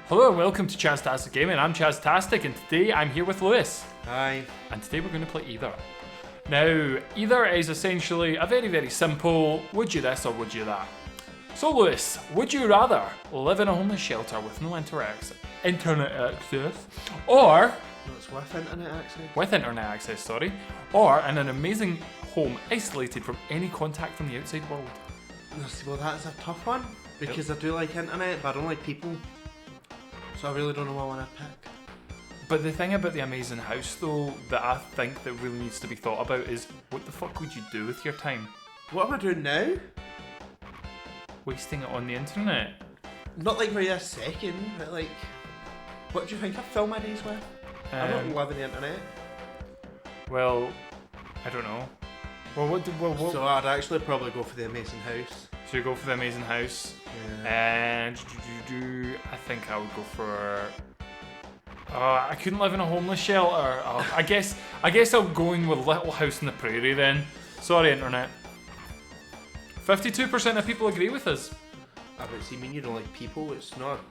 Hello and welcome to Chastastic Gaming. I'm Chastastic and today I'm here with Lewis. Hi. And today we're going to play Either. Now, Either is essentially a very, very simple would you this or would you that. So Lewis, would you rather live in a homeless shelter with no internet access, or No, it's with internet access. with internet access, or in an amazing home isolated from any contact from the outside world? Well, that's a tough one because I do like internet, but I don't like people. So I really don't know what I want to pick. But the thing about the amazing house though that I think that really needs to be thought about is what the fuck would you do with your time? What am I doing now? Wasting it on the internet? Not like right this second, but like, what do you think I fill my days with? I don't live in the internet. Well, I don't know. Well, what? So I'd actually probably go for the amazing house. So you go for the amazing house, Yeah. and I think I would go for. I couldn't live in a homeless shelter. I guess I'm going with Little House on the Prairie then. Sorry, internet. 52% of people agree with us. I would see, you don't like people. It's not a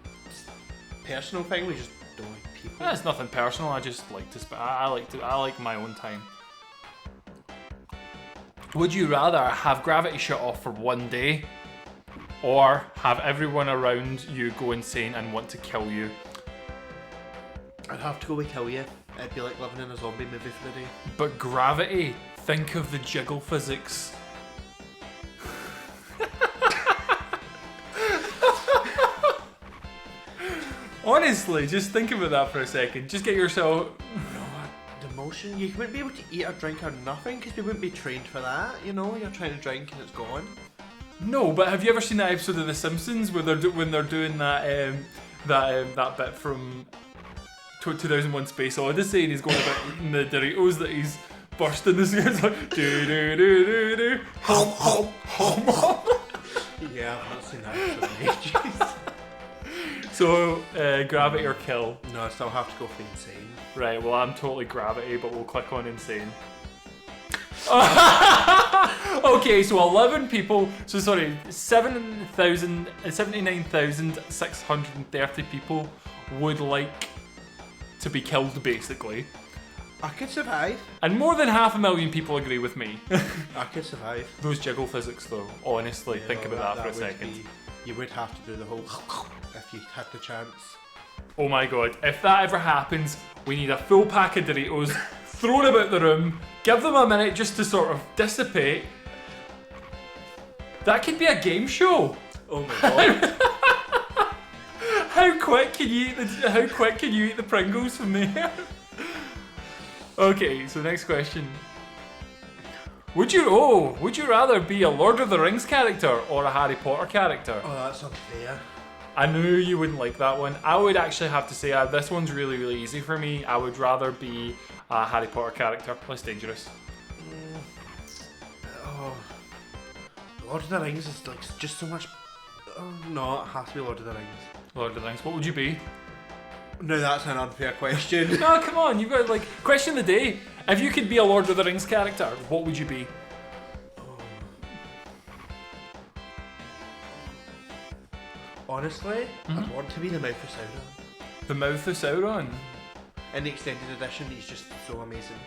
personal thing. We just don't like people. It's nothing personal. I just like to. I like my own time. Would you rather have gravity shut off for one day, or have everyone around you go insane and want to kill you? I'd have to go with kill you. It'd be like living in a zombie movie for the day. But gravity, think of the jiggle physics. Honestly, just think about that for a second. Just get yourself... The motion, you wouldn't be able to eat or drink or nothing because we wouldn't be trained for that, you know? You're trying to drink and it's gone. No, but have you ever seen that episode of The Simpsons where when they're doing that bit from 2001 Space Odyssey and he's going about eating the Doritos that he's bursting the skin like do do do do do hum hum hum hum. Yeah, I've not seen that episode in ages. So gravity or kill? No, I still have to go for insane. Right, well I'm totally gravity, but we'll click on insane. Okay, so 11 people, 79,630 people would like to be killed, basically. I could survive. And more than 500,000 people agree with me. I could survive. Those jiggle physics though, honestly, think about that for a second. You would have to do the whole if you had the chance. Oh my god, if that ever happens, we need a full pack of Doritos thrown about the room, give them a minute just to sort of dissipate. That could be a game show. Oh my god. How quick can you eat the Pringles from there? Okay, so next question. Would you rather be a Lord of the Rings character or a Harry Potter character? Oh, that's unfair. I knew you wouldn't like that one. I would actually have to say this one's really, really easy for me. I would rather be a Harry Potter character. Less dangerous. Oh, Lord of the Rings is like just so much. Oh, no, it has to be Lord of the Rings. Lord of the Rings. What would you be? No, that's an unfair question. No, come on. You've got question of the day. If you could be a Lord of the Rings character, what would you be? Honestly, I'd want to be the Mouth of Sauron. The Mouth of Sauron. In the extended edition, he's just so amazing.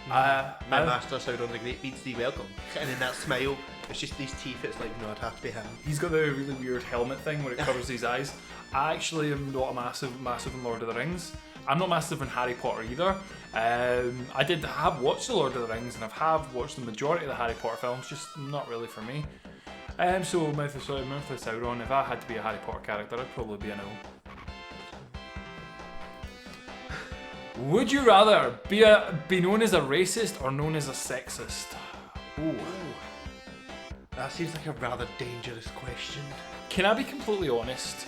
My Master Sauron the Great bids thee welcome. And then that smile, it's just these teeth, it's like, no, it'd have to be him. He's got the really weird helmet thing where it covers his eyes. I actually am not a massive in Lord of the Rings. I'm not massive in Harry Potter either. I have watched the Lord of the Rings and have watched the majority of the Harry Potter films, just not really for me. So Mouth of Sauron, if I had to be a Harry Potter character, I'd probably be a no. Would you rather be known as a racist or known as a sexist? Ooh. That seems like a rather dangerous question. Can I be completely honest?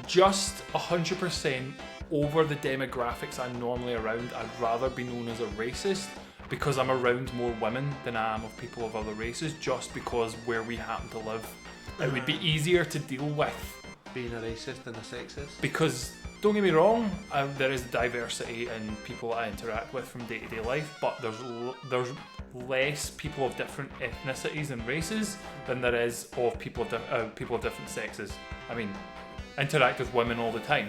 Just 100% over the demographics I'm normally around, I'd rather be known as a racist because I'm around more women than I am of people of other races, just because where we happen to live. It would be easier to deal with. Being a racist and a sexist? Because, don't get me wrong, there is diversity in people I interact with from day-to-day life, but there's less people of different ethnicities and races than there is of people of different sexes. I mean, interact with women all the time?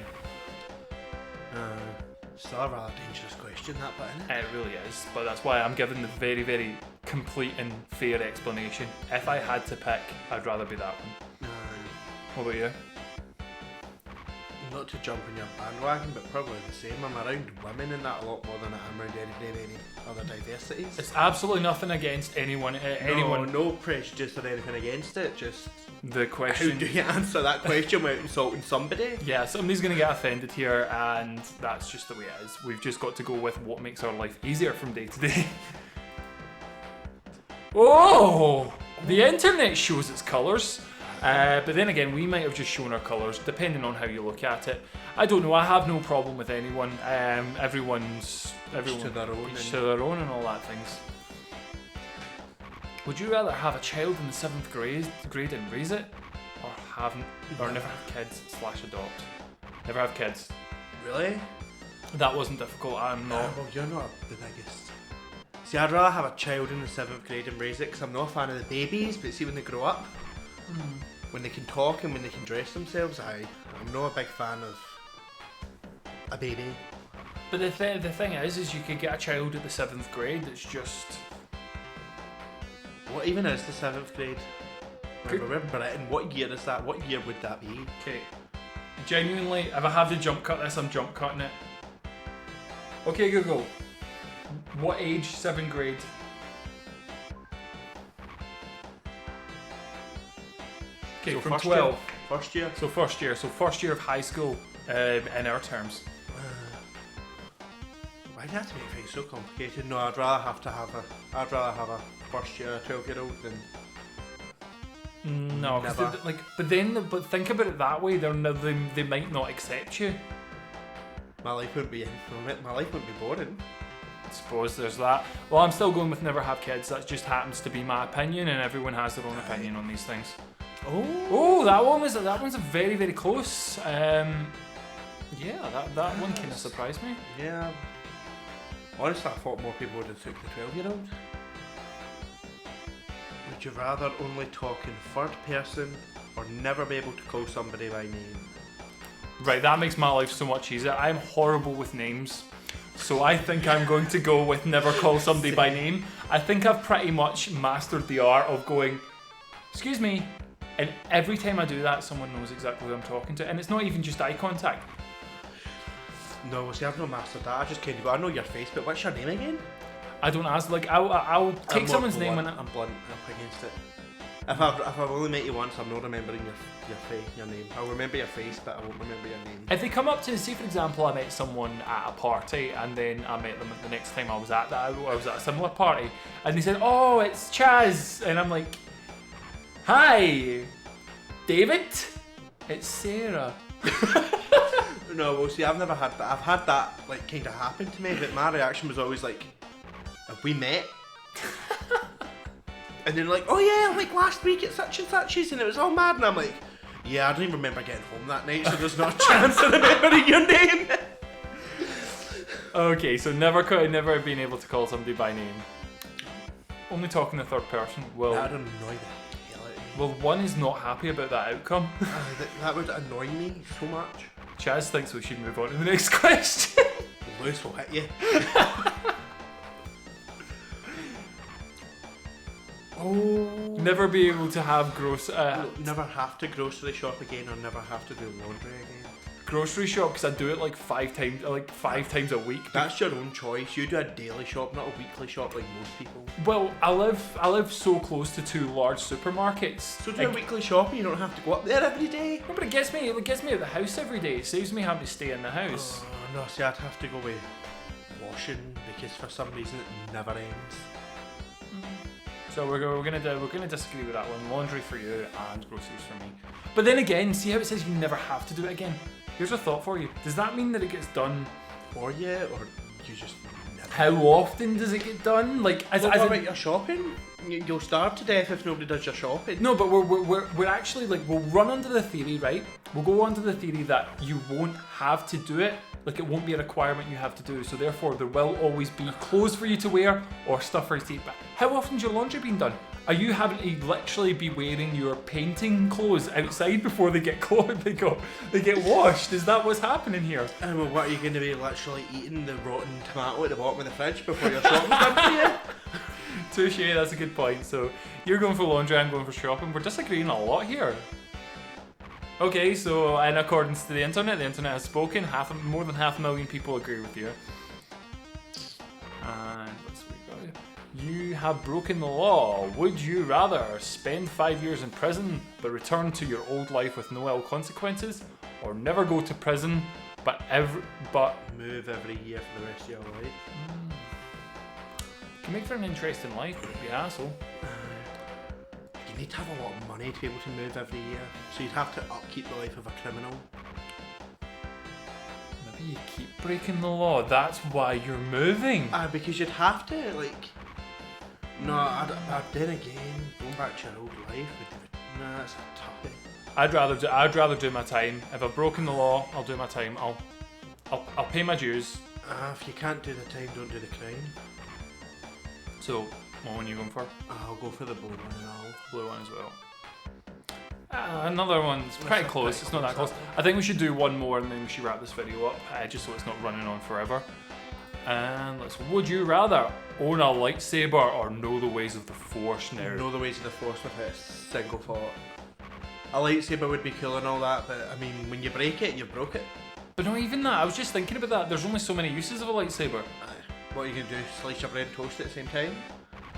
Still a rather dangerous question, that bit, isn't it? It really is, but that's why I'm giving the very, very complete and fair explanation. If I had to pick, I'd rather be that one. What about you? Not to jump in your bandwagon, but probably the same. I'm around women and that a lot more than I am around any other diversities. It's absolutely nothing against anyone. No prejudice or anything against it. Just the question. How do you answer that question without insulting somebody? Yeah, somebody's going to get offended here, and that's just the way it is. We've just got to go with what makes our life easier from day to day. Oh, the internet shows its colours. But then again, we might have just shown our colours, depending on how you look at it. I don't know, I have no problem with anyone. Everyone's to their own, each to their own and all that things. Would you rather have a child in the 7th grade and raise it? Or never have kids / adopt? Never have kids. Really? That wasn't difficult, I'm not. Well, you're not the biggest. See, I'd rather have a child in the 7th grade and raise it, because I'm not a fan of the babies, but see when they grow up, when they can talk and when they can dress themselves, I'm not a big fan of a baby. But the thing is you could get a child at the 7th grade that's just... What even is the 7th grade? Remember, we're Britain. What year is that? What year would that be? Okay. Genuinely, if I have to jump cut this, I'm jump cutting it. Okay, Google. What age 7th grade? Okay, So from first 12. Year? First year? So first year. So first year of high school in our terms. Why do you have to make things so complicated? No, I'd rather have a first year 12-year-old than... No, Never. but think about it that way. They might not accept you. My life wouldn't be boring. I suppose there's that. Well, I'm still going with never have kids. That just happens to be my opinion, and everyone has their own opinion on these things. Oh, that one's a very, very close. Yeah, that one kind of surprised me. Yeah. Honestly, I thought more people would have took the 12-year-old. Would you rather only talk in third person or never be able to call somebody by name? Right, that makes my life so much easier. I'm horrible with names, so I think I'm going to go with never call somebody by name. I think I've pretty much mastered the art of going, excuse me, and every time I do that, someone knows exactly who I'm talking to, and it's not even just eye contact. No, see, I've not mastered that. I just kind of go, I know your face, but what's your name again? I don't ask, like, I'll take someone's name and I'm blunt up against it. If I've only met you once, I'm not remembering your name. I'll remember your face, but I won't remember your name. if they come up to, say for example, I met someone at a party and then I met them the next time I was at a similar party, and they said, "Oh, it's Chaz," and I'm like, "Hi, David, it's Sarah." No, well, see, I've never had that. I've had that like kind of happen to me, but my reaction was always like, "Have we met?" And they're like, "Oh yeah, like last week at such and such's, and it was all mad." And I'm like, "Yeah, I don't even remember getting home that night, so there's not a chance of remembering your name." Okay, so never been able to call somebody by name. Only talking the third person. Well, That'd annoy the hell out of me. well, one is not happy about that outcome. That would annoy me so much. Chaz thinks we should move on to the next question. Lewis will hit you. Oh. Never be able to have Never have to grocery shop again, or never have to do laundry again. grocery shop, because I do it like five times a week. That's your own choice. You do a daily shop, not a weekly shop like most people. Well, I live so close to two large supermarkets. So do a weekly shop and you don't have to go up there every day. No, but it gets me out of the house every day. It saves me having to stay in the house. Oh, no, see, I'd have to go with washing because for some reason it never ends. So we're gonna disagree with that one. Laundry for you and groceries for me. But then again, see how it says you never have to do it again. Here's a thought for you. Does that mean that it gets done for you, or you just never? How often does it get done? Like, what about your shopping? You'll starve to death if nobody does your shopping. No, but we're actually like, we'll run under the theory, right? We'll go under the theory that you won't have to do it Like it won't be a requirement you have to do. So therefore, there will always be clothes for you to wear or stuff for you to eat. But how often's your laundry been done? Are you having to literally be wearing your painting clothes outside before they get they get washed? Is that what's happening here? And well, what are you going to be literally eating the rotten tomato at the bottom of the fridge before your shopping's done for you? Touche, that's a good point. So you're going for laundry, I'm going for shopping. We're disagreeing a lot here. Okay, so in accordance to the internet has spoken. More than 500,000 people agree with you. And what's we got? You have broken the law. Would you rather spend 5 years in prison but return to your old life with no ill consequences, or never go to prison but move every year for the rest of your life? Can make for an interesting life, but it'd be a hassle. You need to have a lot of money to be able to move every year, so you'd have to upkeep the life of a criminal. Maybe you keep breaking the law. That's why you're moving. Because you'd have to, like. No, then again, going back to your old life, that's a toughie. I'd rather do my time. If I've broken the law, I'll do my time. I'll pay my dues. If you can't do the time, don't do the crime. So, what one are you going for? I'll go for the blue one and all. Blue one as well. Another one's pretty close. It's not that close. I think we should do one more and then we should wrap this video up, just so it's not running on forever. And would you rather own a lightsaber or know the ways of the Force now? Know the ways of the Force without a single thought. A lightsaber would be cool and all that, but I mean, when you break it, you broke it. But not even that. I was just thinking about that. There's only so many uses of a lightsaber. What are you going to do? Slice your bread and toast it at the same time?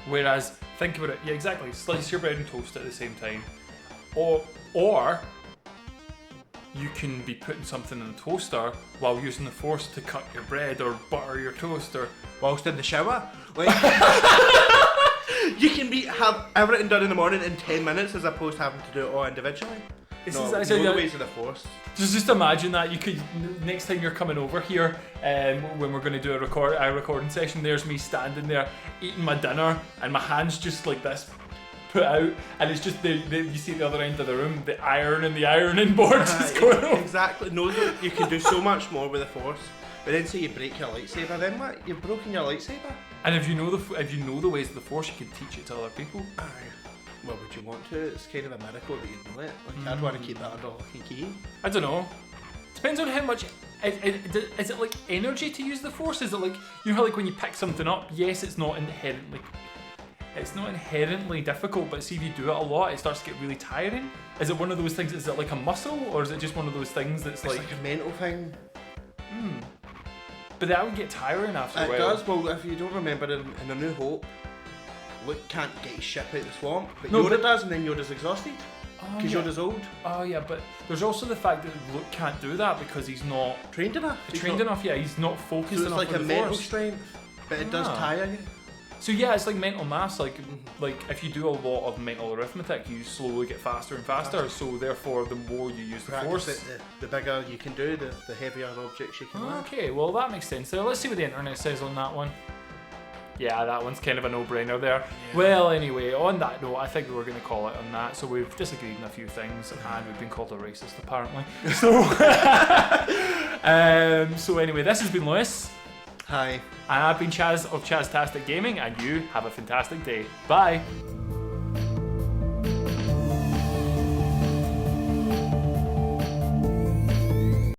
Whereas, think about it, yeah, exactly. Slice your bread and toast it at the same time. Or you can be putting something in the toaster while using the Force to cut your bread or butter your toast, or whilst in the shower. Like, you can have everything done in the morning in 10 minutes as opposed to having to do it all individually. Know the ways of the Force. Just imagine that you could, next time you're coming over here, when we're going to do a recording session, there's me standing there eating my dinner and my hands just like this put out, and it's just you see at the other end of the room the iron and the ironing board just going on. Exactly. No, you can do so much more with the Force. But then say you break your lightsaber, then what? You've broken your lightsaber. And if you know the ways of the Force, you can teach it to other people. Well, would you want to? It's kind of a miracle that you know it. Like, I'd want to keep that under lock and key. I don't know. Depends on how much. Is it like energy to use the Force? Is it like, you know how like when you pick something up? Yes, it's not inherently difficult, but see if you do it a lot, it starts to get really tiring. Is it one of those things? Is it like a muscle, or is it just one of those things that's like a mental thing? But that would get tiring after a while. It does. Well, if you don't remember, in A New Hope, Luke can't get his ship out of the swamp, but Yoda does, and then Yoda's exhausted. Because Yoda's old. Oh yeah, but there's also the fact that Luke can't do that because he's not trained enough. Yeah, he's not focused enough. So it's like a mental strength, but it does tire you. So yeah, it's like mental maths. Like if you do a lot of mental arithmetic, you slowly get faster and faster. So therefore, the more you use the Force, the bigger you can do, the heavier objects you can lift. Okay, well that makes sense. So let's see what the internet says on that one. Yeah, that one's kind of a no-brainer there. Yeah. Well, anyway, on that note, I think we're going to call it on that. So we've disagreed on a few things, and we've been called a racist, apparently. So, so anyway, this has been Lewis. Hi. And I've been Chaz of Chastastic Gaming, and you have a fantastic day. Bye.